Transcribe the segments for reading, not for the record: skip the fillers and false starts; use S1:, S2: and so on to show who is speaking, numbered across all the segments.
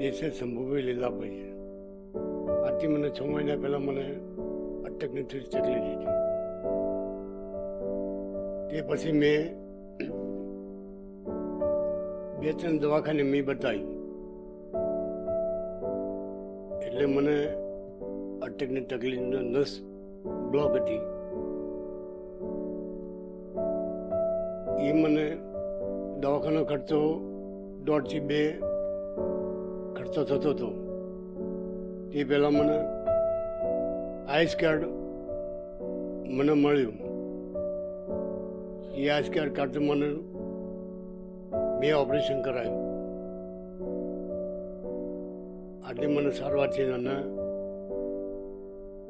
S1: જે છે શંભુભાઈ લીલાભાઈ છે. આથી મને 6 મહિના પહેલાં મને અટકની થોડી તકલીફ હતી. તે પછી મેં 2-3 દવાખાને મેં બતાવી, એટલે મને અટકની તકલીફનો નસ બ્લોક હતી. એ મને દવાખાનો ખર્ચો 1.5 થી 2 ખર્ચો થતો હતો. તે પહેલાં મને આઈસ કાર્ડ મને મળ્યું. એ આઈસ કાર્ડ કાઢતો મને 2 ઓપરેશન કરાયું. આટલી મને સારવાર છે. અને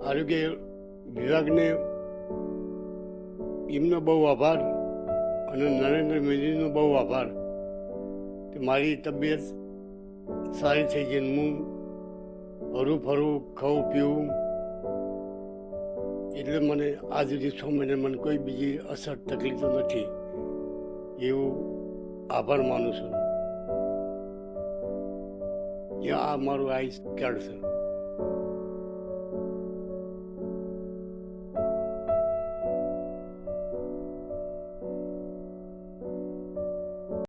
S1: આરોગ્ય વિભાગને એમનો બહુ આભાર અને નરેન્દ્ર મોદીનો બહુ આભાર કે મારી તબિયત સારી થઈ ગઈ. હું હરું ફરું, ખાઉં પીવું, એટલે મને આજ સુધી 6 મહિને મને કોઈ બીજી અસર તકલીફ તો નથી. એવું આભાર માનું છું. આ મારું આઈસ કાર્ડ છે.